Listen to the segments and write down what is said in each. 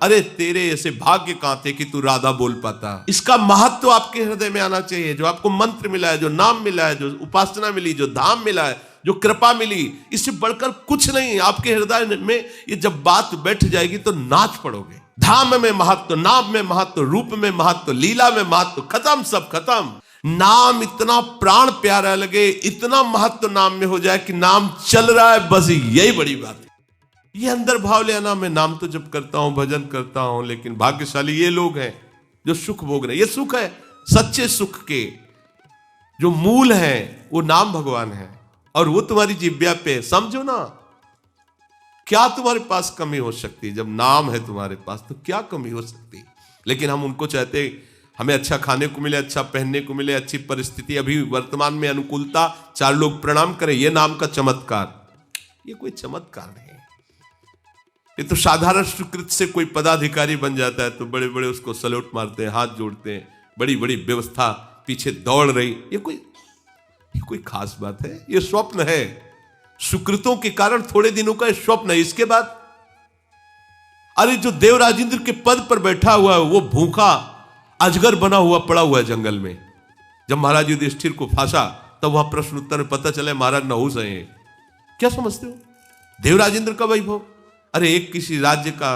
अरे तेरे ऐसे भाग्य कहां थे कि तू राधा बोल पाता। इसका महत्व आपके हृदय में आना चाहिए। जो आपको मंत्र मिला है, जो नाम मिला है, जो उपासना मिली, जो धाम मिला है, जो कृपा मिली, इससे बढ़कर कुछ नहीं। आपके हृदय में ये जब बात बैठ जाएगी तो नाच पड़ोगे। धाम में महत्व, नाम में महत्व, रूप में महत्व, लीला में महत्व, खत्म, सब खत्म। नाम इतना प्राण प्यारा लगे, इतना महत्व नाम में हो जाए कि नाम चल रहा है, बस यही बड़ी बात है। ये अंदर भाव ले आना। मैं नाम तो जब करता हूं, भजन करता हूं, लेकिन भाग्यशाली ये लोग हैं जो सुख भोग रहे हैं। ये सुख है सच्चे सुख के जो मूल है, वो नाम भगवान है और वो तुम्हारी जिब्या पे। समझो ना, क्या तुम्हारे पास कमी हो सकती है? जब नाम है तुम्हारे पास तो क्या कमी हो सकती? लेकिन हम उनको चाहते, हमें अच्छा खाने को मिले, अच्छा पहनने को मिले, अच्छी परिस्थिति, अभी वर्तमान में अनुकूलता, चार लोग प्रणाम करें, ये नाम का चमत्कार। ये कोई चमत्कार नहीं। ये तो साधारण सुकृत से कोई पदाधिकारी बन जाता है तो बड़े बड़े उसको सल्यूट मारते हैं, हाथ जोड़ते हैं, बड़ी बड़ी व्यवस्था पीछे दौड़ रही। ये कोई खास बात है? ये स्वप्न है। सुकृतों के कारण थोड़े दिनों का स्वप्न है। इसके बाद अरे जो देवराजेंद्र के पद पर बैठा हुआ है वो भूखा अजगर बना हुआ पड़ा हुआ है जंगल में। जब महाराज युधिष्ठिर को फांसा तब वह प्रश्न उत्तर में पता चला महाराज नहुस हैं। क्या समझते हो देवराजेंद्र का वैभव? अरे एक किसी राज्य का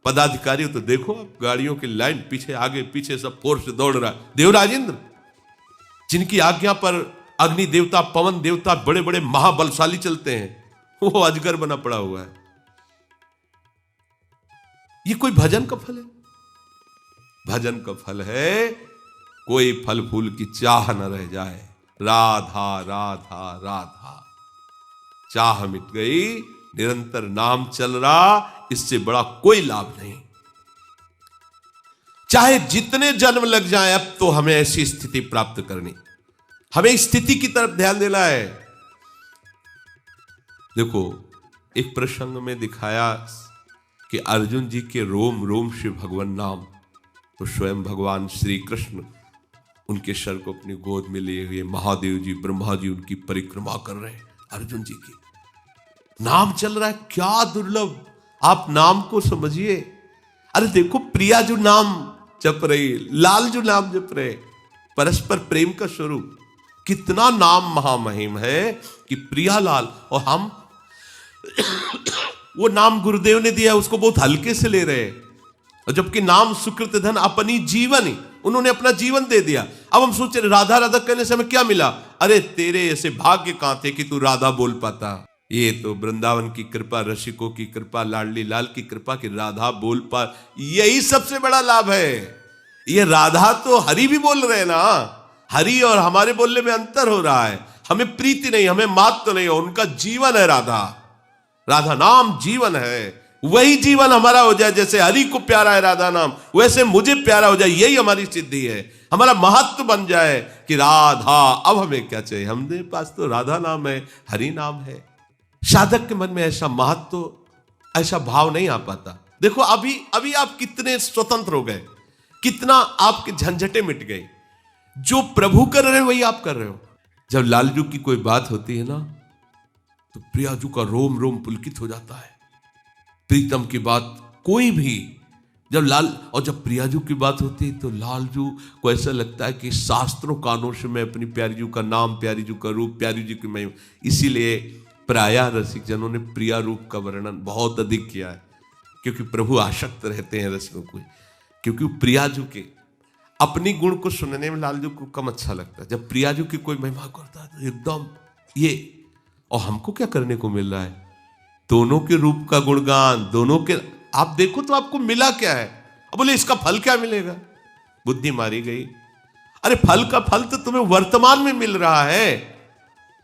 पदाधिकारी हो तो देखो आप, गाड़ियों की लाइन पीछे आगे पीछे सब फोर्स दौड़ रहा है। देवराजेंद्र जिनकी आज्ञा पर अग्नि देवता, पवन देवता, बड़े बड़े महाबलशाली चलते हैं, वो अजगर बना पड़ा हुआ है। ये कोई भजन का फल है? भजन का फल है कोई फल फूल की चाह न रह जाए। राधा राधा राधा, चाह मिट गई, निरंतर नाम चल रहा, इससे बड़ा कोई लाभ नहीं। चाहे जितने जन्म लग जाए, अब तो हमें ऐसी स्थिति प्राप्त करनी, हमें स्थिति की तरफ ध्यान देना है। देखो एक प्रसंग में दिखाया कि अर्जुन जी के रोम रोम से भगवान नाम, तो स्वयं भगवान श्री कृष्ण उनके सर को अपनी गोद में लिए हुए, महादेव जी ब्रह्मा जी उनकी परिक्रमा कर रहे हैं, अर्जुन जी की नाम चल रहा है। क्या दुर्लभ, आप नाम को समझिए। अरे देखो प्रिया जो नाम जप रही, लाल जो नाम जप रहे, परस्पर प्रेम का स्वरूप, कितना नाम महामहिम है कि प्रिया लाल। और हम वो नाम गुरुदेव ने दिया, उसको बहुत हल्के से ले रहे हैं। और जबकि नाम सुकृत धन अपनी जीवन ही, उन्होंने अपना जीवन दे दिया। अब हम सोच रहे राधा राधा कहने से हमें क्या मिला? अरे तेरे ऐसे भाग्य कहां थे कि तू राधा बोल पाता। ये तो वृंदावन की कृपा, रसिकों की कृपा, लाडली लाल की कृपा कि राधा बोल पा, यही सबसे बड़ा लाभ है। ये राधा तो हरि भी बोल रहे हैं ना, हरि और हमारे बोलने में अंतर हो रहा है। हमें प्रीति नहीं, हमें मात तो नहीं, उनका जीवन है राधा। राधा नाम जीवन है। वही जीवन हमारा हो जाए, जैसे हरि को प्यारा है राधा नाम, वैसे मुझे प्यारा हो जाए, यही हमारी सिद्धि है। हमारा महत्व बन जाए कि राधा, अब हमें क्या चाहिए? हमारे पास तो राधा नाम है, हरि नाम है। साधक के मन में ऐसा महत्व, ऐसा भाव नहीं आ पाता। देखो अभी आप कितने स्वतंत्र हो गए, कितना आपके झंझटे मिट गए। जो प्रभु कर रहे हो वही आप कर रहे हो। जब लालजू की कोई बात होती है ना, तो प्रियाजू का रोम रोम पुलकित हो जाता है। प्रीतम की बात कोई भी, जब प्रियाजू की बात होती है तो लालजू को ऐसा लगता है कि शास्त्रों कानों से मैं अपनी प्यारीजू का नाम, प्यारीजू का रूप, प्यारीजू की महिमा। इसीलिए प्रायः रसिक जनों ने प्रिया रूप का वर्णन बहुत अधिक किया है, क्योंकि प्रभु आसक्त रहते हैं रसिकों को। क्योंकि प्रियाजू के अपनी गुण को सुनने में लालजू को कम अच्छा लगता है। जब प्रियाजू की कोई महिमा करता है तो एकदम ये, और हमको क्या करने को मिल रहा है? दोनों के रूप का गुणगान, दोनों के आप देखो तो आपको मिला क्या है? अब बोले इसका फल क्या मिलेगा? बुद्धि मारी गई। अरे फल का फल तो तुम्हें वर्तमान में मिल रहा है।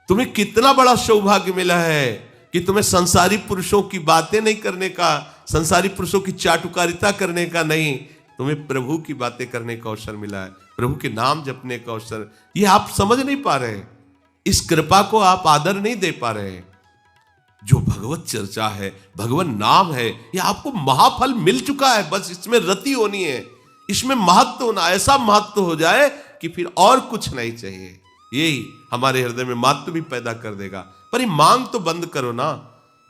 तुम्हें कितना बड़ा सौभाग्य मिला है कि तुम्हें संसारी पुरुषों की बातें नहीं करने का, संसारी पुरुषों की चाटुकारिता करने का नहीं, तुम्हें प्रभु की बातें करने का अवसर मिला है, प्रभु के नाम जपने का अवसर। ये आप समझ नहीं पा रहे, इस कृपा को आप आदर नहीं दे पा रहे। जो भगवत चर्चा है, भगवान नाम है, ये आपको महाफल मिल चुका है। बस इसमें रति होनी है, इसमें महत्व होना, ऐसा महत्व हो जाए कि फिर और कुछ नहीं चाहिए। यही हमारे हृदय में महत्व भी पैदा कर देगा। पर ये मांग तो बंद करो ना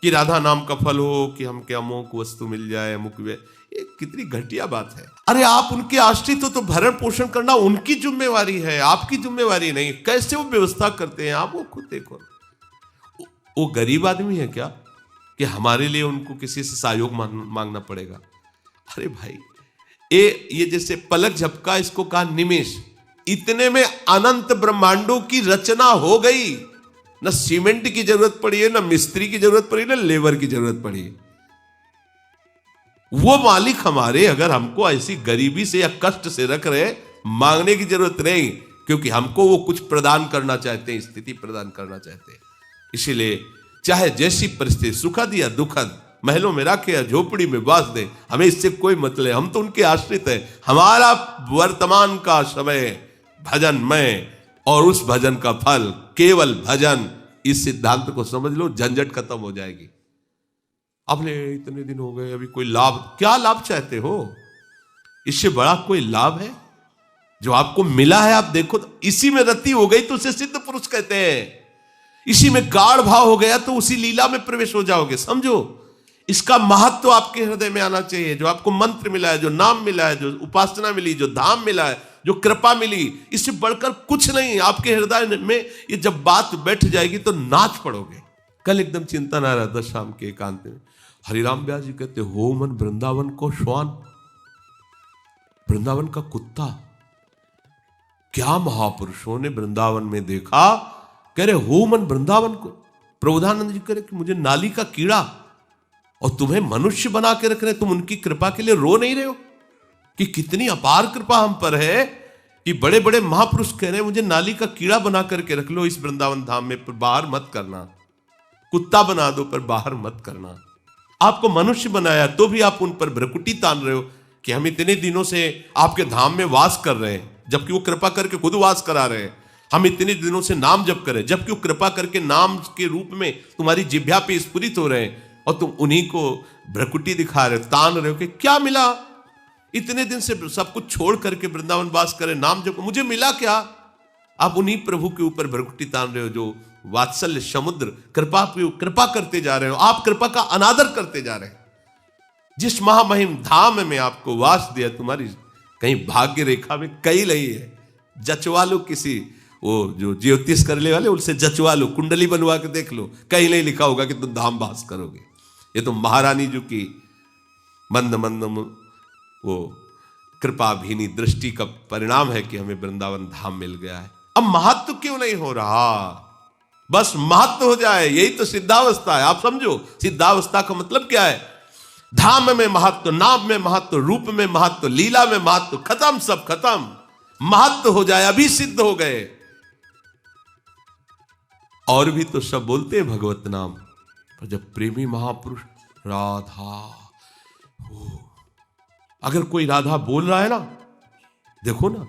कि राधा नाम का फल हो, कि हमके अमुक वस्तु मिल जाए, अमुक वे। ये कितनी घटिया बात है। अरे आप उनके आश्रित हो तो भरण पोषण करना उनकी जिम्मेवारी है, आपकी जिम्मेवारी नहीं। कैसे वो व्यवस्था करते हैं आप वो खुद देखो। वो गरीब आदमी है क्या कि हमारे लिए उनको किसी से सहयोग मांगना पड़ेगा? अरे भाई, ये जैसे पलक झपका, इसको कहा निमेष, इतने में अनंत ब्रह्मांडों की रचना हो गई। न सीमेंट की जरूरत पड़ी है, न मिस्त्री की जरूरत पड़ी, न लेबर की जरूरत पड़ी। वो मालिक हमारे अगर हमको ऐसी गरीबी से या कष्ट से रख रहे, मांगने की जरूरत नहीं, क्योंकि हमको वो कुछ प्रदान करना चाहते हैं, स्थिति प्रदान करना चाहते हैं। इसीलिए चाहे जैसी परिस्थिति, सुखद या दुखद, महलों में रखे या झोपड़ी में बास दे, हमें इससे कोई मतलब, हम तो उनके आश्रित हैं। हमारा वर्तमान का समय भजनमय और उस भजन का फल केवल भजन। इस सिद्धांत को समझ लो, झंझट खत्म हो जाएगी। आपने इतने दिन हो गए, अभी कोई लाभ, क्या लाभ चाहते हो? इससे बड़ा कोई लाभ है जो आपको मिला है? आप देखो तो इसी में रति हो गई तो उसे सिद्ध पुरुष कहते हैं। इसी में गाढ़ भाव हो गया तो उसी लीला में प्रवेश हो जाओगे। समझो, इसका महत्व आपके हृदय में आना चाहिए। जो आपको मंत्र मिला है, जो नाम मिला है, जो उपासना मिली, जो धाम मिला है, जो कृपा मिली, इससे बढ़कर कुछ नहीं। आपके हृदय में ये जब बात बैठ जाएगी तो नाच पड़ोगे। कल एकदम चिंतन आ रहा था शाम के एकांत में। हरिराम व्यास जी कहते, हो मन वृंदावन को श्वान, वृंदावन का कुत्ता। क्या महापुरुषों ने वृंदावन में देखा, कह रहे हो मन वृंदावन को। प्रबोधानंद जी कह रहे कि मुझे नाली का कीड़ा, और तुम्हें मनुष्य बना के रख रहे, तुम उनकी कृपा के लिए रो नहीं रहे हो? कि कितनी अपार कृपा हम पर है कि बड़े बड़े महापुरुष कह रहे हैं मुझे नाली का कीड़ा बना करके रख लो इस वृंदावन धाम में, पर बाहर मत करना। कुत्ता बना दो पर बाहर मत करना। आपको मनुष्य बनाया तो भी आप उन पर भ्रकुटी तान रहे हो कि हम इतने दिनों से आपके धाम में वास कर रहे हैं, जबकि वो कृपा करके खुद वास करा रहे हैं। हम इतने दिनों से नाम जप करें, जबकि वो कृपा करके नाम के रूप में तुम्हारी जिह्वा पे स्फुरित हो रहे हैं, और तुम उन्हीं को भ्रकुटी दिखा रहे हो, तान रहे हो कि क्या मिला? इतने दिन से सब कुछ छोड़ करके वृंदावन वास करे, नाम जप, मुझे मिला क्या? आप उन्हीं प्रभु के ऊपर भ्रकुटी तान रहे हो जो वात्सल्य समुद्र कृपा करते जा रहे हो। आप कृपा का अनादर करते जा रहे हैं। जिस महामहिम धाम में आपको वास दिया, तुम्हारी कहीं भाग्य रेखा में कहीं नहीं है। जचवा लो, किसी वो जो ज्योतिष करने वाले उनसे जचवा लो, कुंडली बनवा के देख लो, कहीं नहीं लिखा होगा कि तुम धाम वास करोगे। ये तो महारानी जी की मंद मंद वो कृपाभीनी दृष्टि का परिणाम है कि हमें वृंदावन धाम मिल गया है। अब महत्व क्यों नहीं हो रहा? बस महत्व हो जाए, यही तो सिद्धावस्था है। आप समझो, सिद्धावस्था का मतलब क्या है? धाम में महत्व, नाम में महत्व, रूप में महत्व, लीला में महत्व, खत्म, सब खत्म। महत्व हो जाए, अभी सिद्ध हो गए। और भी तो सब बोलते हैं भगवत नाम, पर जब प्रेमी महापुरुष राधा हो, अगर कोई राधा बोल रहा है ना, देखो ना,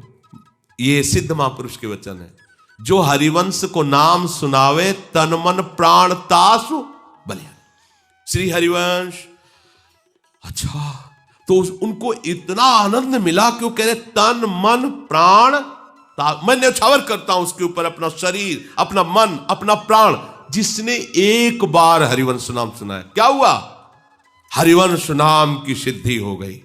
ये सिद्ध महापुरुष के वचन है, जो हरिवंश को नाम सुनावे तन मन प्राण तासु बलिया। श्री हरिवंश, अच्छा, तो उनको इतना आनंद मिला कि वो कह रहे तन मन प्राण, मैं न्यौछावर करता हूं उसके ऊपर अपना शरीर, अपना मन, अपना प्राण। जिसने एक बार हरिवंश नाम सुना है, क्या हुआ? हरिवंश नाम की सिद्धि हो गई।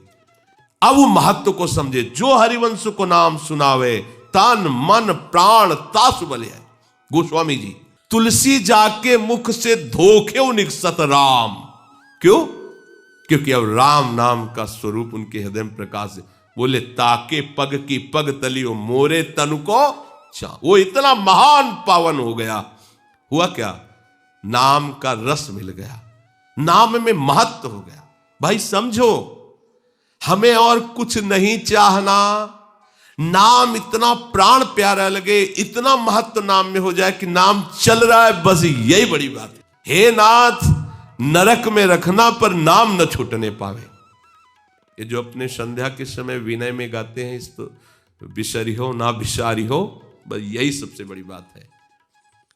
अब वो महत्व को समझे। जो हरिवंश को नाम सुनावे तन मन प्राण तासु बलिया। गोस्वामी जी, तुलसी जाके मुख से धोखे निकसत राम। क्यों? क्योंकि अब राम नाम का स्वरूप उनके हृदय में प्रकाश है। बोले ताके पग की पग तलियो मोरे तनु को चा। वो इतना महान पावन हो गया। हुआ क्या? नाम का रस मिल गया, नाम में महत्व हो गया। भाई समझो, हमें और कुछ नहीं चाहना, नाम इतना प्राण प्यारा लगे, इतना महत्व नाम में हो जाए कि नाम चल रहा है, बस यही बड़ी बात है। हे नाथ, नरक में रखना पर नाम न छूटने पावे। ये जो अपने संध्या के समय विनय में गाते हैं, इस तो बिसरी हो ना बिसारी हो, बस यही सबसे बड़ी बात है।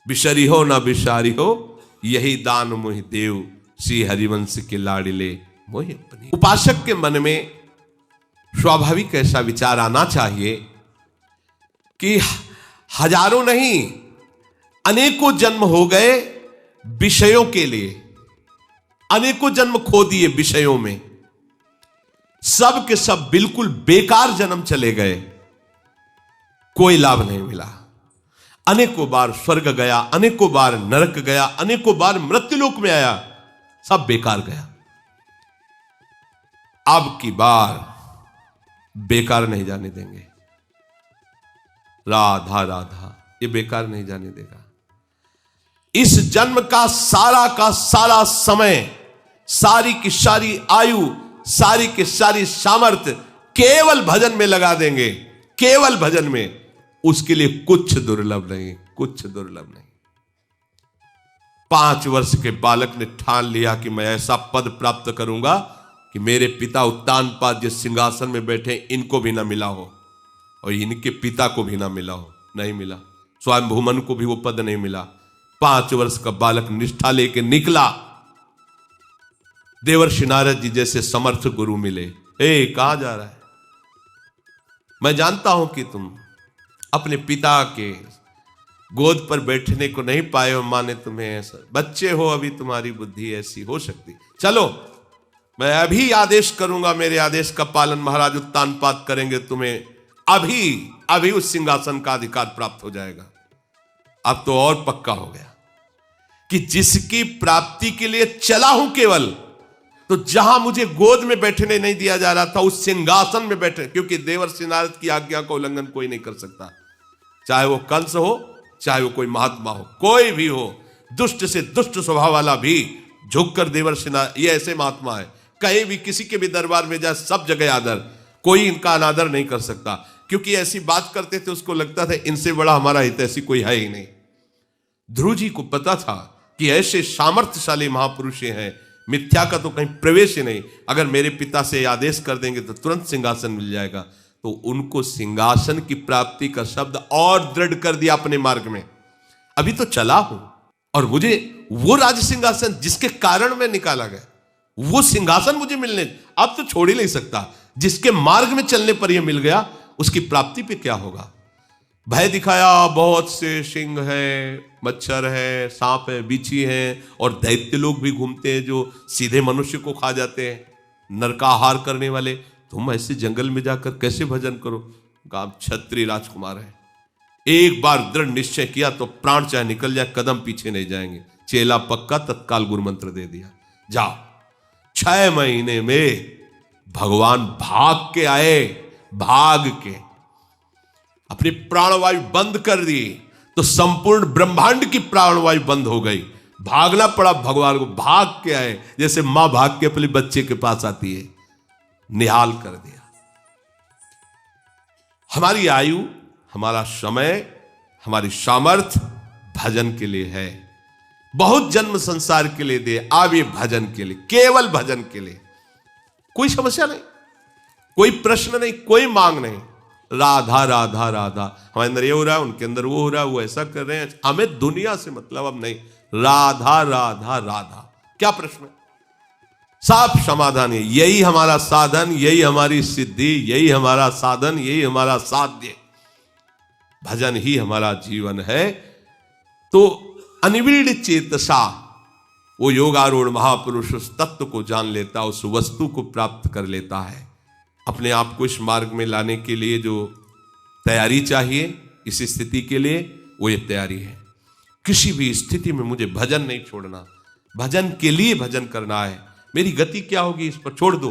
बिसरी हो ना बिसारी हो, यही दान मोहि देव, श्री हरिवंश के लाडिले मोहि अपनी। उपासक के मन में स्वाभाविक ऐसा विचार आना चाहिए कि हजारों नहीं अनेकों जन्म हो गए विषयों के लिए, अनेकों जन्म खो दिए विषयों में, सब के सब बिल्कुल बेकार जन्म चले गए, कोई लाभ नहीं मिला। अनेकों बार स्वर्ग गया, अनेकों बार नरक गया, अनेकों बार मृत्युलोक में आया, सब बेकार गया। अब की बार बेकार नहीं जाने देंगे। राधा राधा, ये बेकार नहीं जाने देगा। इस जन्म का सारा समय, सारी की सारी आयु, सारी की सारी सामर्थ्य केवल भजन में लगा देंगे, केवल भजन में। उसके लिए कुछ दुर्लभ नहीं, कुछ दुर्लभ नहीं। 5 वर्ष के बालक ने ठान लिया कि मैं ऐसा पद प्राप्त करूंगा कि मेरे पिता उत्तानपाद जिस सिंहासन में बैठे इनको भी ना मिला हो और इनके पिता को भी ना मिला हो। नहीं मिला, स्वयं भूमन को भी वो पद नहीं मिला। 5 वर्ष का बालक निष्ठा लेके निकला, देवर्षि नारद जी जैसे समर्थ गुरु मिले। कहां जा रहा है? मैं जानता हूं कि तुम अपने पिता के गोद पर बैठने को नहीं पाए हो, मां ने तुम्हें ऐसा, बच्चे हो अभी, तुम्हारी बुद्धि ऐसी हो सकती। चलो मैं अभी आदेश करूंगा, मेरे आदेश का पालन महाराज उत्तानपाद करेंगे, तुम्हें अभी उस सिंहासन का अधिकार प्राप्त हो जाएगा। अब तो और पक्का हो गया कि जिसकी प्राप्ति के लिए चला हूं केवल, तो जहां मुझे गोद में बैठने नहीं दिया जा रहा था उस सिंहासन में बैठे, क्योंकि देवर्षि नारद की आज्ञा का उल्लंघन कोई नहीं कर सकता, चाहे वो कंस हो, चाहे वो कोई महात्मा हो, कोई भी हो। दुष्ट से दुष्ट स्वभाव वाला भी झुककर देवर्षि नारद, ये ऐसे महात्मा है, कहीं भी किसी के भी दरबार में जाए सब जगह आदर, कोई इनका अनादर नहीं कर सकता। क्योंकि ऐसी बात करते थे, उसको लगता था इनसे बड़ा हमारा हित ऐसी कोई है ही नहीं। ध्रुव जी को पता था कि ऐसे सामर्थ्यशाली महापुरुष हैं, मिथ्या का तो कहीं प्रवेश ही नहीं, अगर मेरे पिता से आदेश कर देंगे तो तुरंत सिंहासन मिल जाएगा। तो उनको सिंहासन की प्राप्ति का शब्द और दृढ़ कर दिया अपने मार्ग में। अभी तो चला हूं और मुझे वो राज सिंहासन जिसके कारण मैं निकाला गया, वो सिंहासन मुझे मिलने, अब तो छोड़ ही नहीं सकता। जिसके मार्ग में चलने पर यह मिल गया, उसकी प्राप्ति पे क्या होगा? भय दिखाया, बहुत से सिंह है, मच्छर है, सांप है, बिच्छी है, और दैत्य लोग भी घूमते हैं जो सीधे मनुष्य को खा जाते हैं, नरकाहार करने वाले। तुम ऐसे जंगल में जाकर कैसे भजन करो? आप क्षत्रिय राजकुमार है। एक बार दृढ़ निश्चय किया तो प्राण चाहे निकल जाए, कदम पीछे नहीं जाएंगे। चेला पक्का, तत्काल गुरु मंत्र दे दिया, जाओ। 6 महीने में भगवान भाग के आए, भाग के अपनी प्राणवायु बंद कर दी, तो संपूर्ण ब्रह्मांड की प्राणवायु बंद हो गई। भागना पड़ा भगवान को, भाग के आए, जैसे मां भाग के अपने बच्चे के पास आती है। निहाल कर दिया। हमारी आयु, हमारा समय, हमारी सामर्थ्य भजन के लिए है। बहुत जन्म संसार के लिए दे, अब ये भजन के लिए, केवल भजन के लिए। कोई समस्या नहीं, कोई प्रश्न नहीं, कोई मांग नहीं। राधा राधा राधा, हमारे अंदर ये हो रहा है, उनके अंदर वो हो रहा है, वो ऐसा कर रहे हैं, हमें दुनिया से मतलब अब नहीं। राधा राधा राधा, क्या प्रश्न है? साफ समाधान है। यही हमारा साधन, यही हमारी सिद्धि, यही हमारा साधन, यही हमारा साध्य, भजन ही हमारा जीवन है। तो अनिविड़ चेतसा, वो योगारूढ़ महापुरुष उस तत्व को जान लेता, उस वस्तु को प्राप्त कर लेता है। अपने आप को इस मार्ग में लाने के लिए जो तैयारी चाहिए, इस स्थिति के लिए, वो ये तैयारी है। किसी भी स्थिति में मुझे भजन नहीं छोड़ना, भजन के लिए भजन करना है। मेरी गति क्या होगी इस पर छोड़ दो,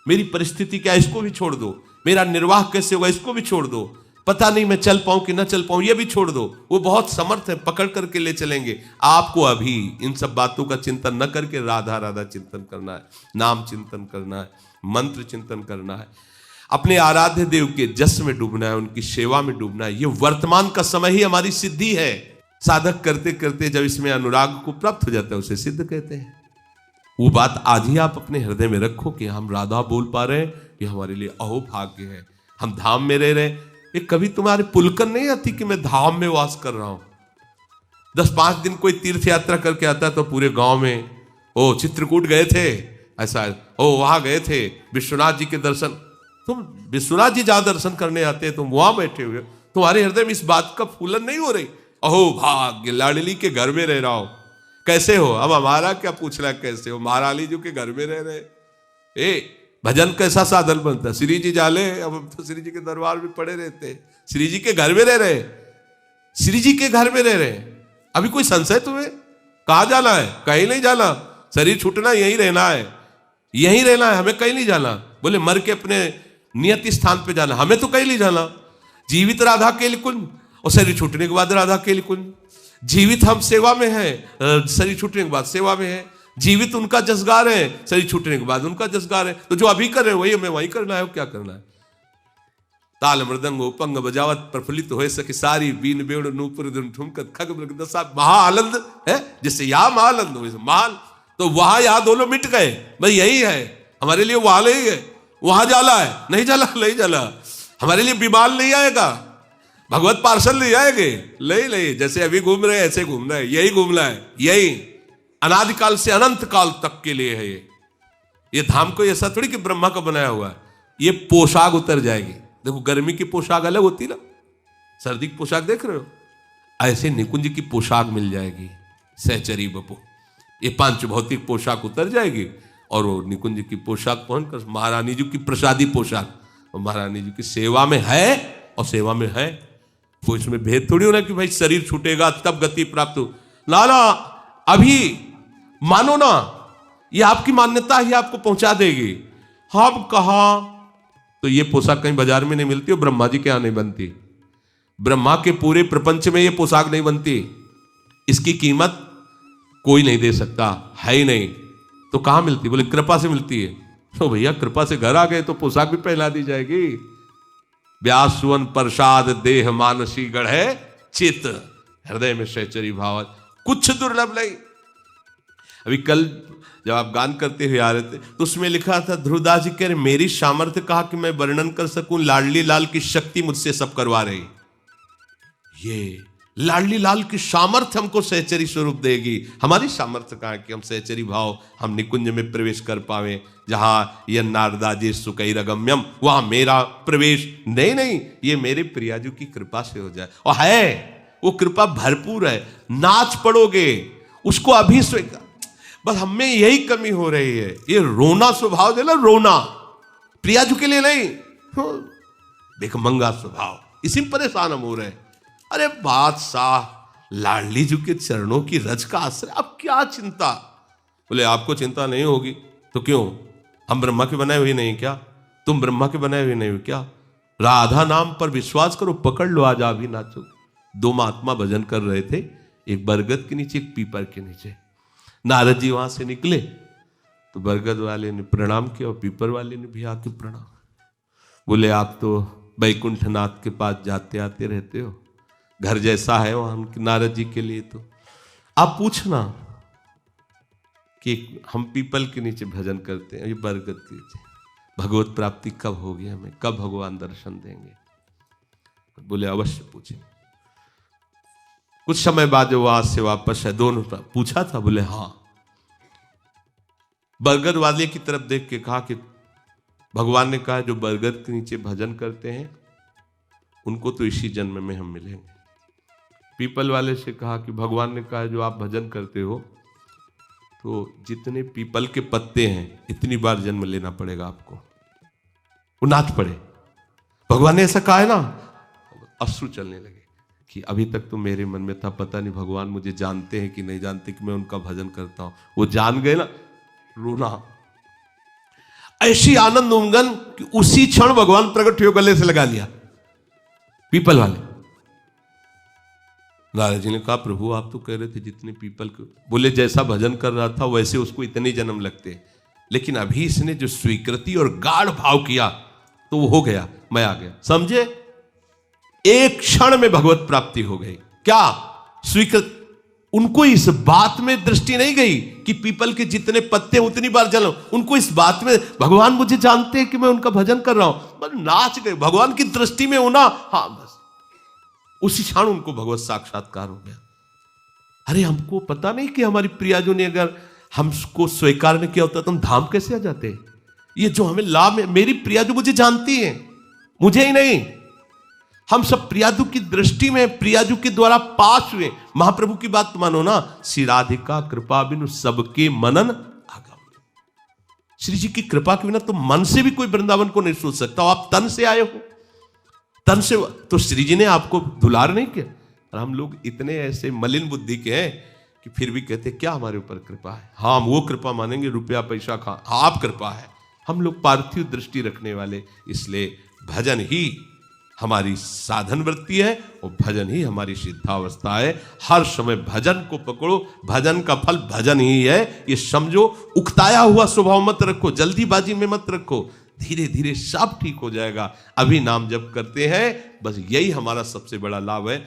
मेरी परिस्थिति क्या, इसको भी छोड़ दो, मेरा निर्वाह कैसे होगा इसको भी छोड़ दो, पता नहीं मैं चल पाऊं कि ना चल पाऊं ये भी छोड़ दो। वो बहुत समर्थ है, पकड़ करके ले चलेंगे आपको। अभी इन सब बातों का चिंतन न करके राधा राधा चिंतन करना है, नाम चिंतन करना है, मंत्र चिंतन करना है, अपने आराध्य देव के जस में डूबना है, उनकी सेवा में डूबना है। ये वर्तमान का समय ही हमारी सिद्धि है। साधक करते करते जब इसमें अनुराग को प्राप्त हो जाता है, उसे सिद्ध कहते हैं। वो बात आज ही आप अपने हृदय में रखो कि हम राधा बोल पा रहे हैं, ये हमारे लिए अहो भाग्य है। हम धाम में रह रहे, ये कभी तुम्हारे पुलकन नहीं आती कि मैं धाम में वास कर रहा हूं। 10-5 दिन कोई तीर्थ यात्रा करके आता है तो पूरे गांव में, ओ चित्रकूट गए थे, ऐसा, ओ वहां गए थे विश्वनाथ जी के दर्शन। तुम विश्वनाथ जी जहां दर्शन करने आते हैं, तुम वहां बैठे हुए, तुम्हारे हृदय में इस बात का फूलन नहीं हो रही, अहो भाग्य, लाडली के घर में रह रहा हो। कैसे हो? अब हमारा क्या पूछ रहा है कैसे हो, महारानी जी के घर में रह रहे। भजन कैसा साधन बनता है? श्री जी जाले, अब हम तो श्री जी के दरबार में पड़े रहते, श्री जी के घर में रह रहे, श्री जी के घर में रह रहे। अभी कोई संशय तुम्हें? कहां जाना है? कहीं नहीं जाना, शरीर छूटना, यहीं रहना है, यहीं रहना है, हमें कहीं नहीं जाना। बोले मर के अपने नियति स्थान पे जाना, हमें तो कहीं नहीं जाना। जीवित राधा के लिए कुंज और शरीर छूटने के बाद राधा के लिए कुंज। जीवित हम सेवा में हैं, शरीर छूटने के बाद सेवा में है। जीवित उनका जसगार है, शरीर छूटने के बाद उनका जसगार है। तो जो अभी कर रहे हैं वही हमें वही करना है, क्या करना है? ताल मृदंग उपंग बजावत प्रफुल्लित हो सके सारी, बीन बेण नूपुर ठुमकत खग मृग दशा महा आनंद है। जिससे यहाँ महानंद हो महान, तो वहां यहाँ दोनों मिट गए। भाई यही है हमारे लिए, वहां नहीं है, वहां जाला है, नहीं जाला, नहीं जाला। हमारे लिए विमान नहीं आएगा, भगवत पार्सल नहीं आएंगे, नहीं, जैसे अभी घूम रहे हैं ऐसे घूमना है, यही घूमना है, यही अनादिकाल से अनंत काल तक के लिए है। ये धाम को ऐसा थोड़ी कि ब्रह्मा का बनाया हुआ है। ये पोशाक उतर जाएगी। देखो गर्मी की पोशाक अलग होती ना, सर्दी की पोशाक देख रहे हो, ऐसे निकुंज की पोशाक मिल जाएगी सहचरी बपू। ये पांच भौतिक पोशाक उतर जाएगी और वो निकुंज की पोशाक पहनकर महारानी जी की प्रसादी पोशाक, और महारानी जी की सेवा में है और सेवा में है। वो इसमें भेद थोड़ी होना कि भाई शरीर छूटेगा तब गति प्राप्त हो, ना ना, अभी मानो ना, ये आपकी मान्यता ही आपको पहुंचा देगी। हम कहा तो ये पोशाक कहीं बाजार में नहीं मिलती और ब्रह्मा जी के यहां नहीं बनती, ब्रह्मा के पूरे प्रपंच में ये पोशाक नहीं बनती। इसकी कीमत कोई नहीं दे सकता, है ही नहीं। तो कहां मिलती? बोले कृपा से मिलती है। तो भैया कृपा से घर आ गए तो पोशाक भी पहना दी जाएगी। व्यास सुवन प्रसाद देह मानसी गढ़े चित, हृदय में सहचरी भाव कुछ दुर्लभ नहीं। अभी कल जब आप गान करते हुए आ रहे थे तो उसमें लिखा था, ध्रुवदास जी कह रहे मेरी सामर्थ्य कहा कि मैं वर्णन कर सकूं, लाडली लाल की शक्ति मुझसे सब करवा रही। ये लाडली लाल की सामर्थ्य हमको सहचरी स्वरूप देगी। हमारी सामर्थ्य कहा कि हम सहचरी भाव, हम निकुंज में प्रवेश कर पावे, जहां यह नारदाजी सुकैरगम्यम, वहां मेरा प्रवेश नहीं, ये मेरे प्रियाजू की कृपा से हो जाए। और है वो कृपा भरपूर है, नाच पड़ोगे उसको अभी स्वीकार। बस हमें यही कमी हो रही है, ये रोना स्वभाव जो ना, रोना प्रियाजू के लिए नहीं, भिखमंगा स्वभाव, इसी में परेशान हम हो रहे हैं। अरे बादशाह लाडली जी के चरणों की रज का आश्रय, अब क्या चिंता? बोले आपको चिंता नहीं होगी तो क्यों? हम ब्रह्मा के बनाए हुए नहीं क्या? तुम ब्रह्मा के बनाए हुए नहीं हो क्या? राधा नाम पर विश्वास करो, पकड़ लो, आज भी नाचो। दो महात्मा भजन कर रहे थे, एक बरगद के नीचे, एक पीपर के नीचे। नारद जी वहां से निकले तो बरगद वाले ने प्रणाम किया और पीपर वाले ने भी आके प्रणाम। बोले आप तो बैकुंठनाथ के पास जाते आते रहते हो, घर जैसा है वहां नारद जी के लिए। तो आप पूछना कि हम पीपल के नीचे भजन करते हैं, ये बरगद के नीचे, भगवत प्राप्ति कब होगी हमें, कब भगवान दर्शन देंगे? बोले अवश्य पूछेंगे। कुछ समय बाद जो वहां से वापस है, दोनों पूछा था, बोले हाँ। बरगद वाले की तरफ देख के कहा कि भगवान ने कहा जो बरगद के नीचे भजन करते हैं उनको तो इसी जन्म में हम मिलेंगे। पीपल वाले से कहा कि भगवान ने कहा जो आप भजन करते हो तो जितने पीपल के पत्ते हैं इतनी बार जन्म लेना पड़ेगा आपको। वो नाच पड़े, भगवान ने ऐसा कहा है ना। अश्रु चलने लगे कि अभी तक तो मेरे मन में था, पता नहीं भगवान मुझे जानते हैं कि नहीं जानते कि मैं उनका भजन करता हूं। वो जान गए ना, रोना ऐसी आनंद उमगन कि उसी क्षण भगवान प्रकट हुए, गले से लगा लिया पीपल वाले। नारद जी ने कहा प्रभु आप तो कह रहे थे जितने पीपल को, बोले जैसा भजन कर रहा था वैसे उसको इतने जन्म लगते, लेकिन अभी इसने जो स्वीकृति और गाढ़ भाव किया तो वो हो गया, मैं आ गया। समझे? एक क्षण में भगवत प्राप्ति हो गई। क्या स्वीकृत? उनको इस बात में दृष्टि नहीं गई कि पीपल के जितने पत्ते उतनी बार जलो, उनको इस बात में भगवान मुझे जानते हैं कि मैं उनका भजन कर रहा हूं, बस नाच गए। भगवान की दृष्टि में होना, हाँ बस उसी क्षण उनको भगवत साक्षात्कार हो गया। अरे हमको पता नहीं कि हमारी प्रियाजू ने अगर हमको स्वीकार नहीं किया होता तो हम धाम कैसे आ जाते? ये जो हमें लाभ है, मेरी प्रियाजू मुझे जानती है, मुझे ही नहीं, हम सब प्रियाजू की दृष्टि में, प्रियाजू के द्वारा पास हुए। महाप्रभु की बात मानो ना, श्री राधिका कृपा बिनु सबके मनन आगम। श्री जी की कृपा के बिना तो मन से भी कोई वृंदावन को नहीं सोच सकता। आप तन से आए हो, तन से, तो श्री जी ने आपको दुलार नहीं किया। और हम लोग इतने ऐसे मलिन बुद्धि के हैं कि फिर भी कहते क्या हमारे ऊपर कृपा है। हाँ, वो कृपा मानेंगे, रुपया पैसा खा, आप कृपा है। हम लोग पार्थिव दृष्टि रखने वाले, इसलिए भजन ही हमारी साधन वृत्ति है और भजन ही हमारी सिद्धावस्था है। हर समय भजन को पकड़ो, भजन का फल भजन ही है, ये समझो। उकताया हुआ स्वभाव मत रखो, जल्दीबाजी में मत रखो, धीरे धीरे सब ठीक हो जाएगा। अभी नाम जप करते हैं, बस यही हमारा सबसे बड़ा लाभ है।